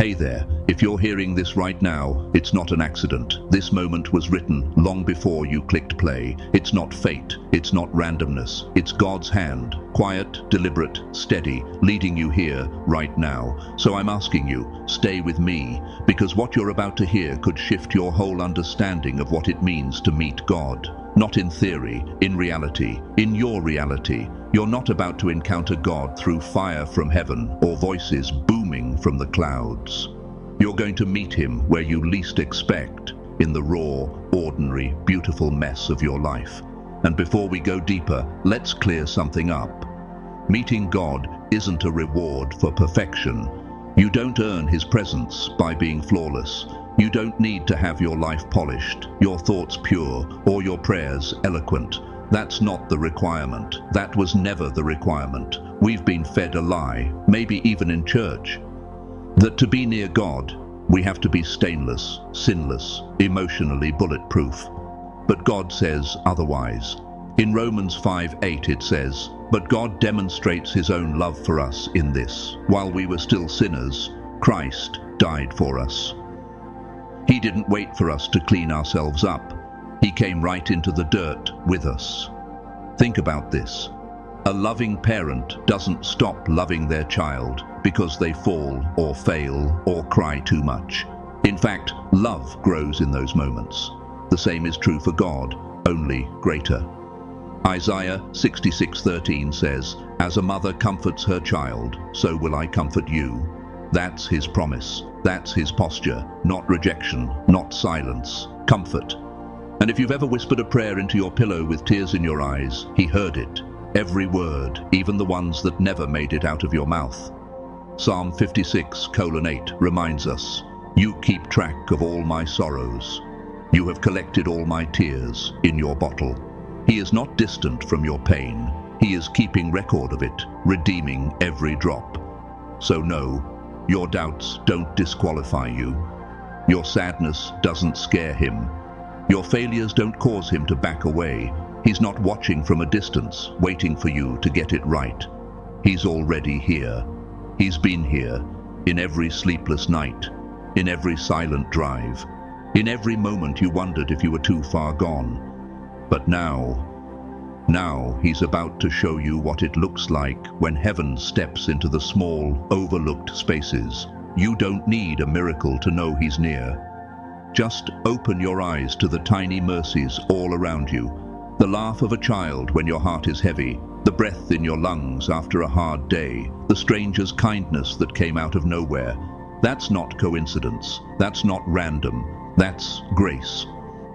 Hey there, if you're hearing this right now, it's not an accident. This moment was written long before you clicked play. It's not fate, it's not randomness. It's God's hand, quiet, deliberate, steady, leading you here right now. So I'm asking you, stay with me, because what you're about to hear could shift your whole understanding of what it means to meet God. Not in theory, in reality, in your reality. You're not about to encounter God through fire from heaven or voices booming from the clouds. You're going to meet him where you least expect, in the raw, ordinary, beautiful mess of your life. And before we go deeper, let's clear something up. Meeting God isn't a reward for perfection. You don't earn his presence by being flawless. You don't need to have your life polished, your thoughts pure, or your prayers eloquent. That's not the requirement. That was never the requirement. We've been fed a lie, maybe even in church, that to be near God, we have to be stainless, sinless, emotionally bulletproof. But God says otherwise. In Romans 5:8 it says, "But God demonstrates his own love for us in this: while we were still sinners, Christ died for us." He didn't wait for us to clean ourselves up. He came right into the dirt with us. Think about this. A loving parent doesn't stop loving their child because they fall or fail or cry too much. In fact, love grows in those moments. The same is true for God, only greater. Isaiah 66:13 says, "As a mother comforts her child, so will I comfort you." That's his promise. That's his posture. Not rejection, not silence. Comfort. And if you've ever whispered a prayer into your pillow with tears in your eyes, he heard it. Every word, even the ones that never made it out of your mouth. Psalm 56:8 reminds us, "You keep track of all my sorrows. You have collected all my tears in your bottle." He is not distant from your pain. He is keeping record of it, redeeming every drop. So no, your doubts don't disqualify you. Your sadness doesn't scare him. Your failures don't cause him to back away. He's not watching from a distance, waiting for you to get it right. He's already here. He's been here, in every sleepless night, in every silent drive, in every moment you wondered if you were too far gone. But now he's about to show you what it looks like when heaven steps into the small, overlooked spaces. You don't need a miracle to know he's near. Just open your eyes to the tiny mercies all around you. The laugh of a child when your heart is heavy, the breath in your lungs after a hard day, the stranger's kindness that came out of nowhere. That's not coincidence. That's not random. That's grace.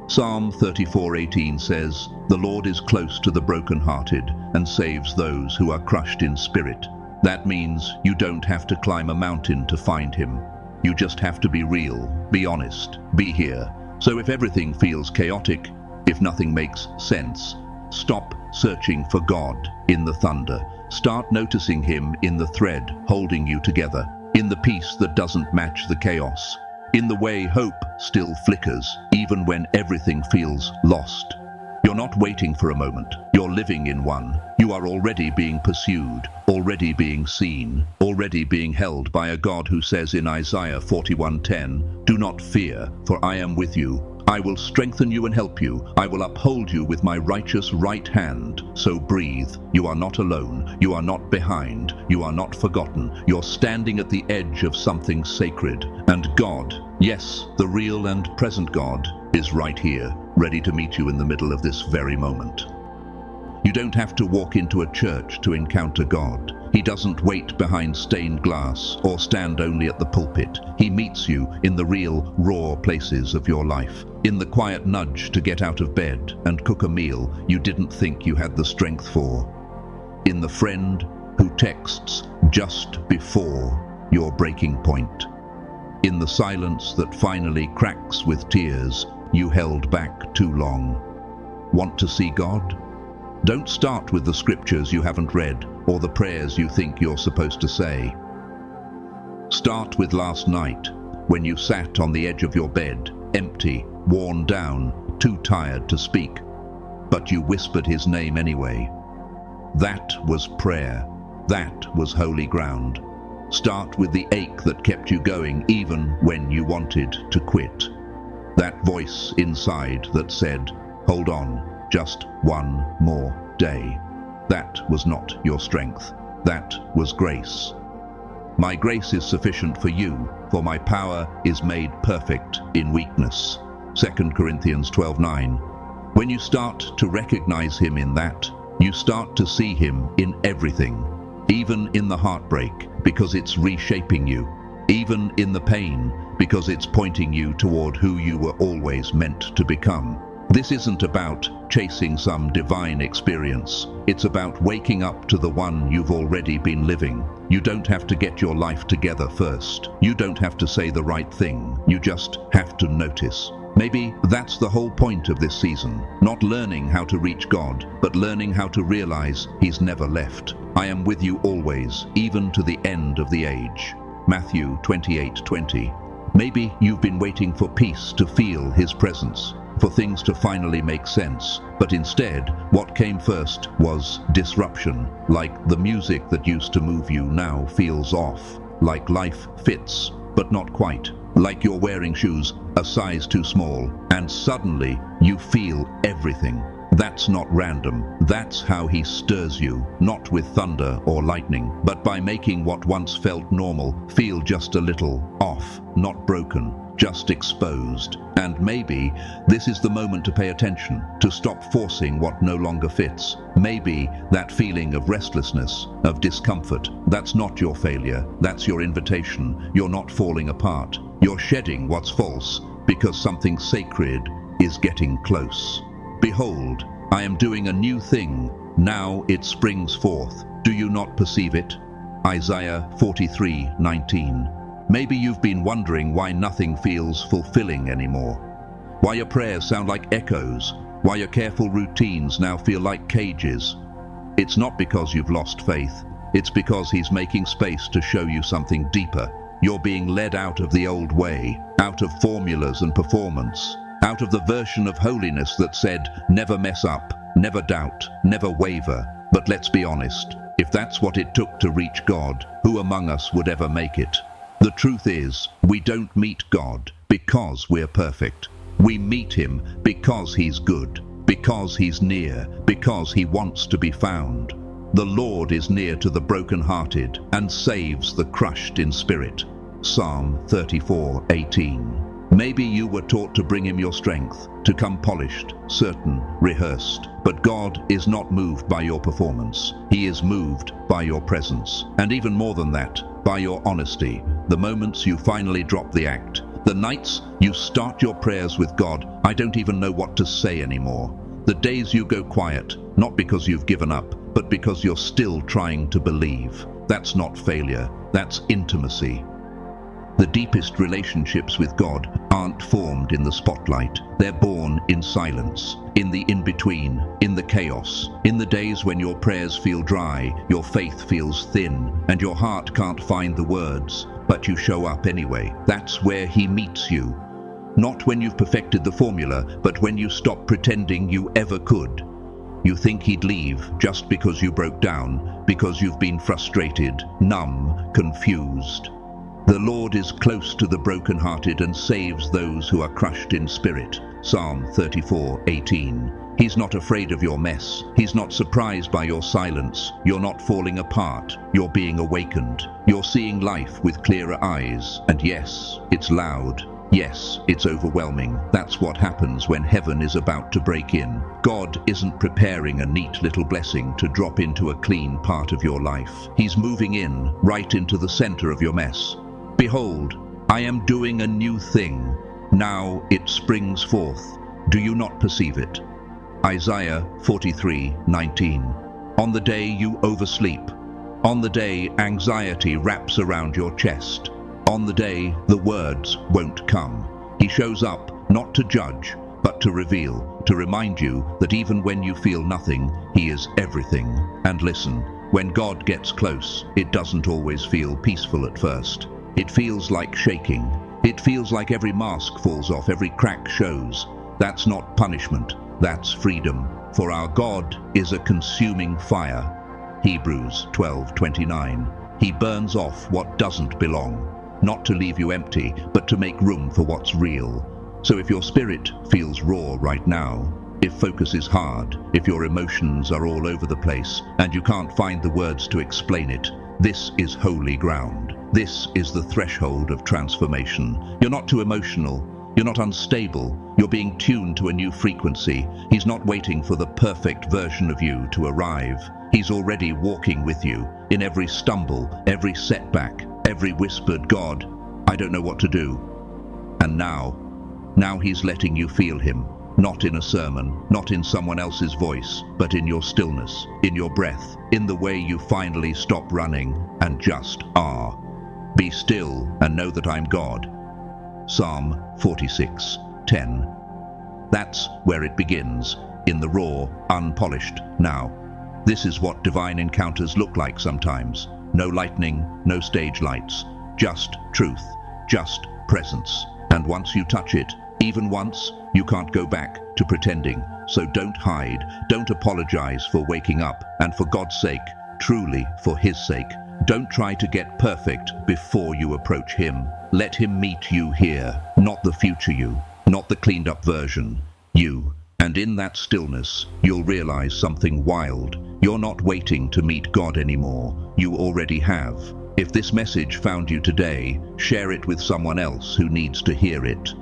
Psalm 34:18 says, "The Lord is close to the brokenhearted and saves those who are crushed in spirit." That means you don't have to climb a mountain to find him. You just have to be real, be honest, be here. So if everything feels chaotic, if nothing makes sense, stop searching for God in the thunder. Start noticing him in the thread holding you together, in the peace that doesn't match the chaos, in the way hope still flickers even when everything feels lost. You're not waiting for a moment, you're living in one. You are already being pursued, already being seen, already being held by a God who says in Isaiah 41:10, "Do not fear, for I am with you. I will strengthen you and help you. I will uphold you with my righteous right hand." So breathe. You are not alone. You are not behind. You are not forgotten. You're standing at the edge of something sacred. And God, yes, the real and present God, is right here, ready to meet you in the middle of this very moment. You don't have to walk into a church to encounter God. He doesn't wait behind stained glass or stand only at the pulpit. He meets you in the real, raw places of your life, in the quiet nudge to get out of bed and cook a meal you didn't think you had the strength for, in the friend who texts just before your breaking point, in the silence that finally cracks with tears you held back too long. Want to see God? Don't start with the scriptures you haven't read or the prayers you think you're supposed to say. Start with last night, when you sat on the edge of your bed, empty, worn down, too tired to speak, but you whispered his name anyway. That was prayer. That was holy ground. Start with the ache that kept you going even when you wanted to quit. That voice inside that said, "Hold on, just one more day." That was not your strength. That was grace. My grace is sufficient for you, for my power is made perfect in weakness. 2 Corinthians 12:9. When you start to recognize him in that, you start to see him in everything, even in the heartbreak, because it's reshaping you, even in the pain, because it's pointing you toward who you were always meant to become. This isn't about chasing some divine experience. It's about waking up to the one you've already been living. You don't have to get your life together first. You don't have to say the right thing. You just have to notice. Maybe that's the whole point of this season. Not learning how to reach God, but learning how to realize he's never left. I am with you always, even to the end of the age. Matthew 28:20. Maybe you've been waiting for peace to feel his presence, for things to finally make sense, but instead, what came first was disruption. Like the music that used to move you now feels off. Like life fits, but not quite. Like you're wearing shoes a size too small, and suddenly you feel everything. That's not random. That's how he stirs you, not with thunder or lightning, but by making what once felt normal feel just a little off, not broken, just exposed. And maybe this is the moment to pay attention, to stop forcing what no longer fits. Maybe that feeling of restlessness, of discomfort, that's not your failure, that's your invitation. You're not falling apart. You're shedding what's false because something sacred is getting close. Behold, I am doing a new thing. Now it springs forth. Do you not perceive it? Isaiah 43:19. Maybe you've been wondering why nothing feels fulfilling anymore. Why your prayers sound like echoes. Why your careful routines now feel like cages. It's not because you've lost faith. It's because he's making space to show you something deeper. You're being led out of the old way, out of formulas and performance, out of the version of holiness that said, never mess up, never doubt, never waver. But let's be honest, if that's what it took to reach God, who among us would ever make it? The truth is, we don't meet God because we're perfect. We meet him because he's good, because he's near, because he wants to be found. The Lord is near to the brokenhearted and saves the crushed in spirit. Psalm 34:18. Maybe you were taught to bring him your strength, to come polished, certain, rehearsed. But God is not moved by your performance. He is moved by your presence. And even more than that, by your honesty. The moments you finally drop the act. The nights you start your prayers with God, I don't even know what to say anymore. The days you go quiet, not because you've given up, but because you're still trying to believe. That's not failure, that's intimacy. The deepest relationships with God aren't formed in the spotlight. They're born in silence, in the in-between, in the chaos, in the days when your prayers feel dry, your faith feels thin, and your heart can't find the words, but you show up anyway. That's where he meets you. Not when you've perfected the formula, but when you stop pretending you ever could. You think he'd leave just because you broke down, because you've been frustrated, numb, confused. The Lord is close to the brokenhearted and saves those who are crushed in spirit. Psalm 34:18. He's not afraid of your mess. He's not surprised by your silence. You're not falling apart. You're being awakened. You're seeing life with clearer eyes. And yes, it's loud. Yes, it's overwhelming. That's what happens when heaven is about to break in. God isn't preparing a neat little blessing to drop into a clean part of your life. He's moving in, right into the center of your mess. Behold, I am doing a new thing. Now it springs forth. Do you not perceive it? Isaiah 43:19. On the day you oversleep, on the day anxiety wraps around your chest, on the day the words won't come, he shows up not to judge, but to reveal, to remind you that even when you feel nothing, he is everything. And listen, when God gets close, it doesn't always feel peaceful at first. It feels like shaking. It feels like every mask falls off, every crack shows. That's not punishment, that's freedom. For our God is a consuming fire. Hebrews 12:29. He burns off what doesn't belong, not to leave you empty, but to make room for what's real. So if your spirit feels raw right now, if focus is hard, if your emotions are all over the place, and you can't find the words to explain it, this is holy ground. This is the threshold of transformation. You're not too emotional. You're not unstable. You're being tuned to a new frequency. He's not waiting for the perfect version of you to arrive. He's already walking with you in every stumble, every setback, every whispered, "God, I don't know what to do." And now he's letting you feel him. Not in a sermon, not in someone else's voice, but in your stillness, in your breath, in the way you finally stop running and just are. Be still and know that I'm God. Psalm 46:10. That's where it begins, in the raw, unpolished now. This is what divine encounters look like sometimes. No lightning, no stage lights, just truth, just presence. And once you touch it, even once, you can't go back to pretending. So don't hide, don't apologize for waking up, and for God's sake, truly for his sake, don't try to get perfect before you approach him. Let him meet you here, not the future you, not the cleaned up version, you. And in that stillness, you'll realize something wild. You're not waiting to meet God anymore. You already have. If this message found you today, share it with someone else who needs to hear it.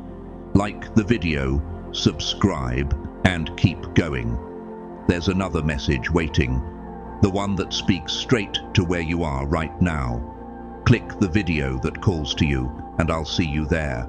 Like the video, subscribe, and keep going. There's another message waiting, the one that speaks straight to where you are right now. Click the video that calls to you, and I'll see you there.